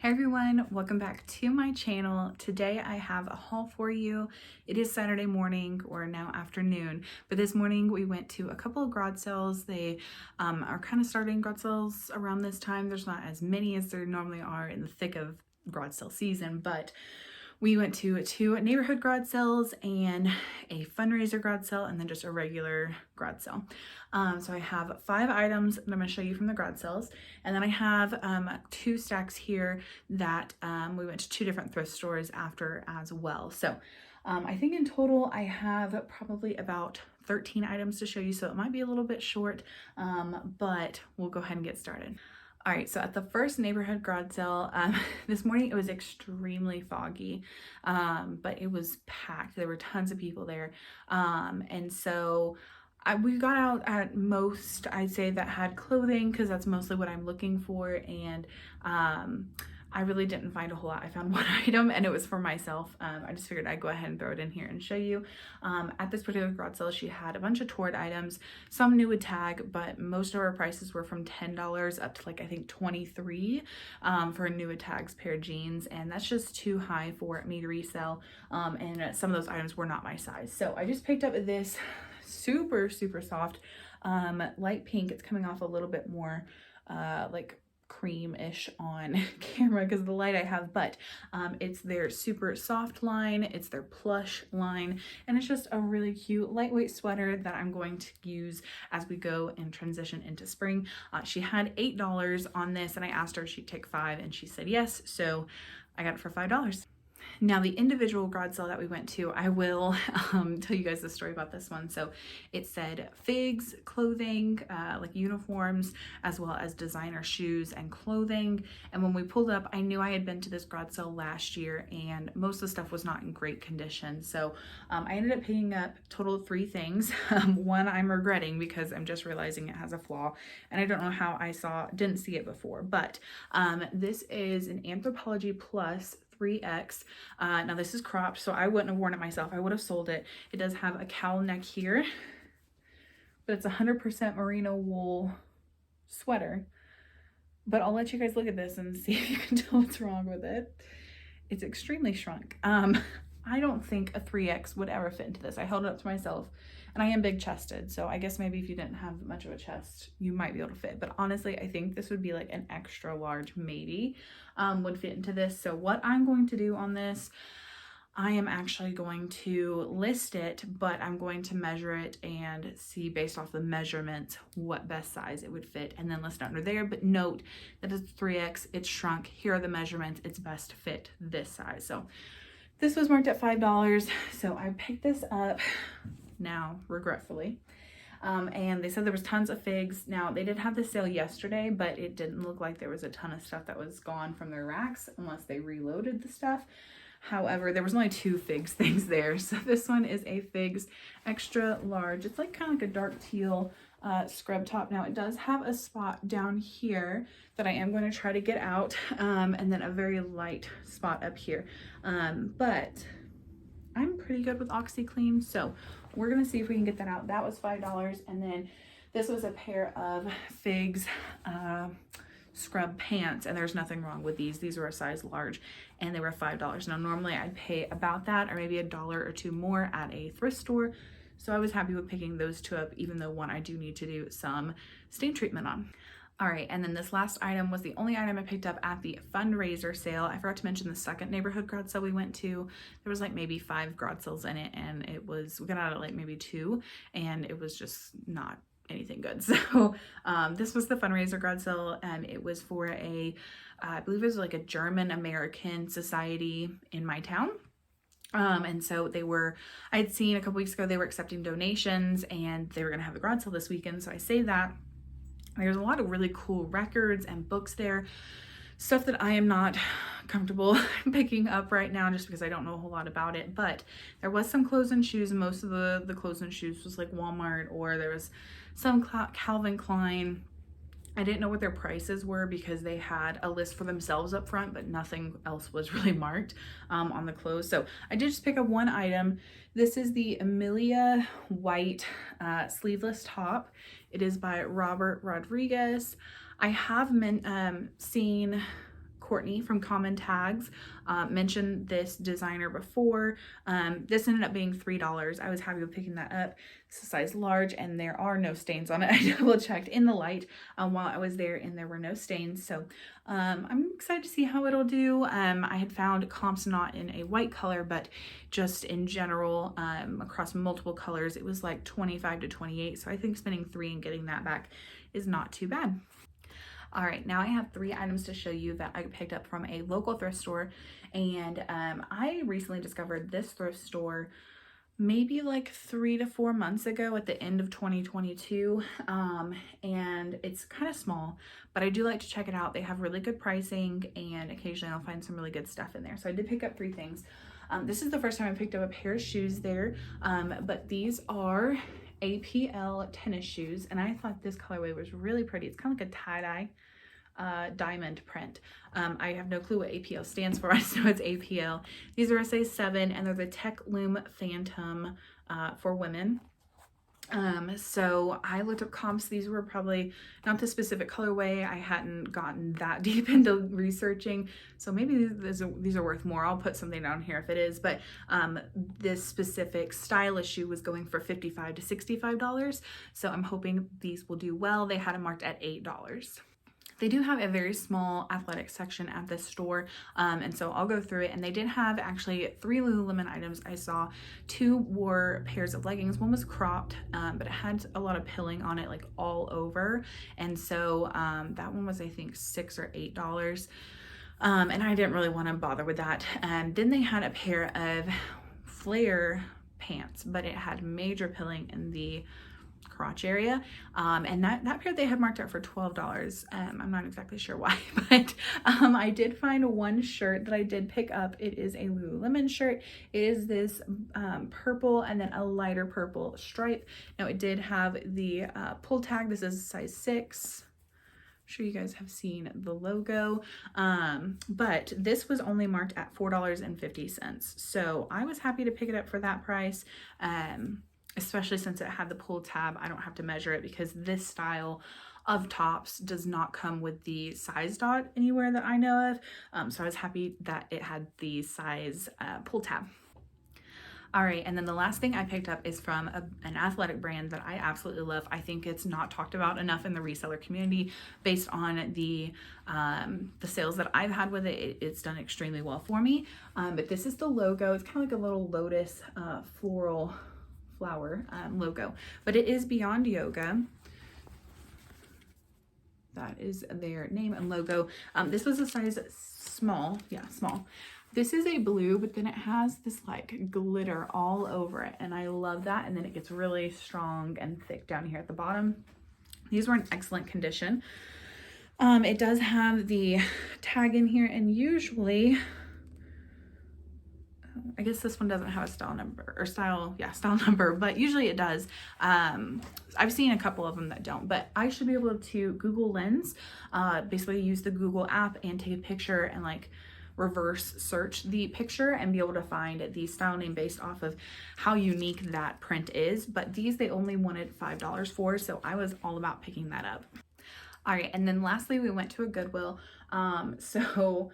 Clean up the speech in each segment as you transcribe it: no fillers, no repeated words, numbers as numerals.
Hey everyone, welcome back to my channel. Today I have a haul for you. It is Saturday morning or now afternoon, but this morning we went to a couple of garage sales. They are kind of starting garage sales around this time. There's not as many as there normally are in the thick of garage sale season, but we went to two neighborhood garage sales and a fundraiser garage sale and then just a regular garage sale. So I have 5 items that I'm going to show you from the garage sales. And then I have 2 stacks here that we went to 2 different thrift stores after as well. So I think in total I have probably about 13 items to show you. So it might be a little bit short, but we'll go ahead and get started. All right, so at the first neighborhood garage sale, this morning it was extremely foggy, but it was packed. There were tons of people there. And so we got out at most, I'd say, that had clothing because that's mostly what I'm looking for. And I really didn't find a whole lot. I found one item and it was for myself. I just figured I'd go ahead and throw it in here and show you. At this particular garage sale, she had a bunch of Tord items, some new with tag, but most of our prices were from $10 up to like, I think $23 for a new with tags pair of jeans. And that's just too high for me to resell. And some of those items were not my size. So I just picked up this super soft light pink. It's coming off a little bit more like cream-ish on camera because of the light I have, but it's their super soft line, it's their plush line, and it's just a really cute lightweight sweater that I'm going to use as we go and transition into spring. She had $8 on this and I asked her if she'd take 5 and she said yes, so I got it for $5. Now the individual garage sale that we went to, I will tell you guys the story about this one. So it said figs, clothing, like uniforms, as well as designer shoes and clothing. And when we pulled up, I knew I had been to this garage sale last year and most of the stuff was not in great condition. So I ended up picking up total of 3 things. One I'm regretting because I'm just realizing it has a flaw and I don't know how I didn't see it before, but this is an Anthropology Plus 3X. Now this is cropped, so I wouldn't have worn it myself. I would have sold it. It does have a cowl neck here, but it's 100% merino wool sweater. But I'll let you guys look at this and see if you can tell what's wrong with it. It's extremely shrunk. I don't think a 3X would ever fit into this. I held it up to myself and I am big chested. So I guess maybe if you didn't have much of a chest, you might be able to fit. But honestly, I think this would be like an extra large maybe would fit into this. So what I'm going to do on this, I am actually going to list it, but I'm going to measure it and see based off the measurements what best size it would fit and then list it under there. But note that it's 3X, it's shrunk. Here are the measurements. It's best to fit this size. So this was marked at $5. So I picked this up now, regretfully. And they said there was tons of figs. Now they did have the sale yesterday, but it didn't look like there was a ton of stuff that was gone from their racks unless they reloaded the stuff. However, there was only 2 figs things there. So this one is a figs extra large. It's like kind of like a dark teal scrub top. Now it does have a spot down here that I am going to try to get out, and then a very light spot up here. But I'm pretty good with OxyClean, so we're gonna see if we can get that out. That was $5, and then this was a pair of figs scrub pants, and there's nothing wrong with these. These were a size large and they were $5. Now normally I'd pay about that or maybe $1 or 2 more at a thrift store. So I was happy with picking those 2 up, even though one I do need to do some stain treatment on. All right, and then this last item was the only item I picked up at the fundraiser sale. I forgot to mention the second neighborhood garage sale we went to. There was like maybe 5 garage sales in it, and we got out at like maybe 2, and it was just not anything good. So this was the fundraiser garage sale, and it was for I believe it was like a German American society in my town. And so I had seen a couple weeks ago, they were accepting donations and they were gonna have a garage sale this weekend. So I say that there's a lot of really cool records and books there, stuff that I am not comfortable picking up right now just because I don't know a whole lot about it. But there was some clothes and shoes, and most of the clothes and shoes was like Walmart, or there was some Calvin Klein. I didn't know what their prices were because they had a list for themselves up front, but nothing else was really marked on the clothes. So I did just pick up one item. This is the Amelia white sleeveless top. It is by Robert Rodriguez. I have seen Courtney from Common Tags mentioned this designer before. This ended up being $3. I was happy with picking that up. It's a size large and there are no stains on it. I double checked in the light while I was there and there were no stains. So I'm excited to see how it'll do. I had found comps not in a white color, but just in general across multiple colors, it was like 25 to 28. So I think spending $3 and getting that back is not too bad. All right, now I have 3 items to show you that I picked up from a local thrift store. And I recently discovered this thrift store maybe like 3 to 4 months ago at the end of 2022. And it's kind of small, but I do like to check it out. They have really good pricing and occasionally I'll find some really good stuff in there. So I did pick up 3 things. This is the first time I picked up a pair of shoes there, but these are APL tennis shoes, and I thought this colorway was really pretty. It's kind of like a tie-dye diamond print. I have no clue what APL stands for. I just know it's APL. These are a size 7 and they're the Tech Loom Phantom for women. So I looked up comps. These were probably not the specific colorway. I hadn't gotten that deep into researching, so maybe these are worth more. I'll put something down here if it is, but this specific stylish shoe was going for $55 to $65, so I'm hoping these will do well. They had them marked at $8. They do have a very small athletic section at this store, and so I'll go through it. And they did have actually 3 Lululemon items. I saw 2 wore pairs of leggings. One was cropped, but it had a lot of pilling on it, like all over. And so that one was, I think, $6 or $8. And I didn't really want to bother with that. And then they had a pair of flare pants, but it had major pilling in the crotch area, and that pair they had marked out for $12. I'm not exactly sure why, but I did find one shirt that I did pick up. It is a Lululemon shirt. It is this purple and then a lighter purple stripe. Now it did have the pull tag. This is size 6. I'm sure you guys have seen the logo, but this was only marked at $4.50. So I was happy to pick it up for that price. Especially since it had the pull tab. I don't have to measure it because this style of tops does not come with the size dot anywhere that I know of. So I was happy that it had the size pull tab. All right, and then the last thing I picked up is from an athletic brand that I absolutely love. I think it's not talked about enough in the reseller community based on the sales that I've had with it. It's done extremely well for me. But this is the logo. It's kind of like a little lotus floral flower logo, but it is Beyond Yoga. That is their name and logo. This was a size small. Yeah, small. This is a blue, but then it has this like glitter all over it, and I love that. And then it gets really strong and thick down here at the bottom. These were in excellent condition. It does have the tag in here, and usually I guess this one doesn't have a style number or style number, but usually it does. I've seen a couple of them that don't, but I should be able to Google Lens, basically use the Google app and take a picture and like reverse search the picture and be able to find the style name based off of how unique that print is. But these, they only wanted $5 for, so I was all about picking that up. All right, and then lastly, we went to a Goodwill. So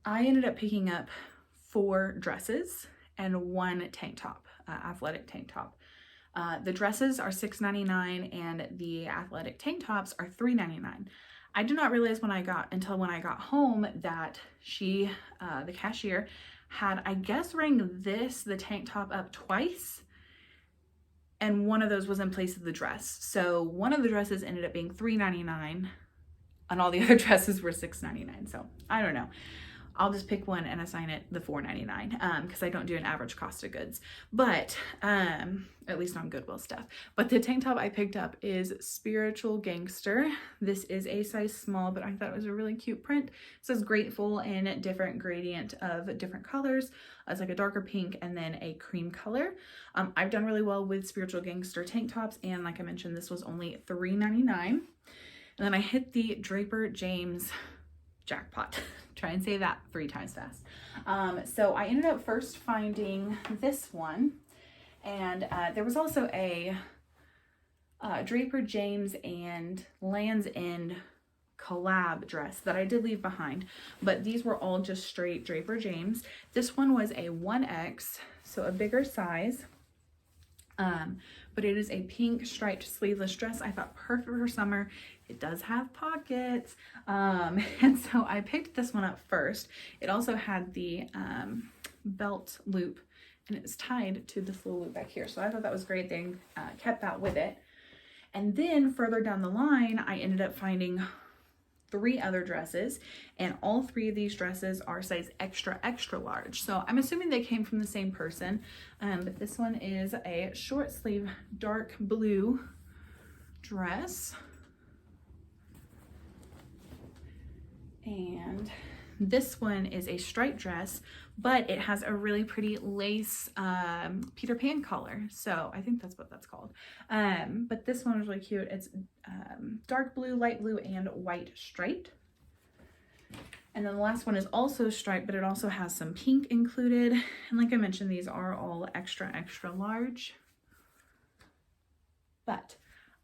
I ended up picking up 4 dresses and 1 tank top, athletic tank top. The dresses are $6.99 and the athletic tank tops are $3.99. I did not realize until when I got home that she, the cashier, had, I guess, rang the tank top up twice, and one of those was in place of the dress. So one of the dresses ended up being $3.99 and all the other dresses were $6.99. So I don't know. I'll just pick one and assign it the $4.99 because I don't do an average cost of goods, but at least on Goodwill stuff. But the tank top I picked up is Spiritual Gangster. This is a size small, but I thought it was a really cute print. It says grateful in different gradient of different colors. It's like a darker pink and then a cream color. I've done really well with Spiritual Gangster tank tops, and like I mentioned, this was only $3.99. And then I hit the Draper James jackpot. Try and say that 3 times fast. So I ended up first finding this one, and there was also a Draper James and Land's End collab dress that I did leave behind, but these were all just straight Draper James. This one was a 1X, so a bigger size. But it is a pink striped sleeveless dress. I thought perfect for summer. It does have pockets. And so I picked this one up first. It also had the belt loop, and it was tied to this little loop back here. So I thought that was great. They kept that with it. And then further down the line, I ended up finding 3 other dresses, and all 3 of these dresses are size extra, extra large. So I'm assuming they came from the same person, but this one is a short sleeve dark blue dress. And this one is a striped dress, but it has a really pretty lace Peter Pan collar. So I think that's what that's called. But this one is really cute. It's dark blue, light blue, and white striped. And then the last one is also striped, but it also has some pink included. And like I mentioned, these are all extra, extra large. But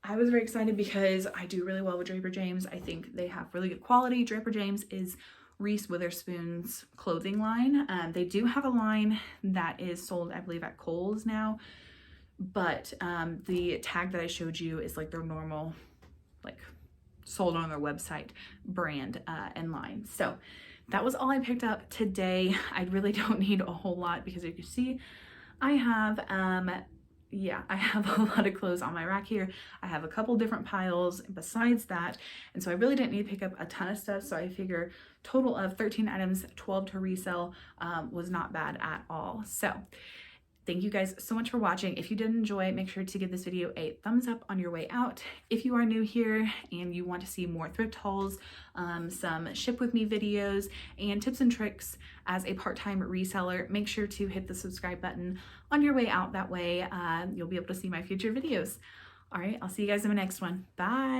I was very excited because I do really well with Draper James. I think they have really good quality. Draper James is Reese Witherspoon's clothing line. They do have a line that is sold, I believe, at Kohl's now, but the tag that I showed you is like their normal, like sold on their website brand and line. So that was all I picked up today. I really don't need a whole lot because you can see I have I have a lot of clothes on my rack here. I have a couple different piles besides that, and so I really didn't need to pick up a ton of stuff. So I figure total of 13 items, 12 to resell, was not bad at all. So thank you guys so much for watching. If you did enjoy, make sure to give this video a thumbs up on your way out. If you are new here and you want to see more thrift hauls, some ship with me videos, and tips and tricks as a part-time reseller, make sure to hit the subscribe button on your way out. That way you'll be able to see my future videos. All right, I'll see you guys in the next one. Bye.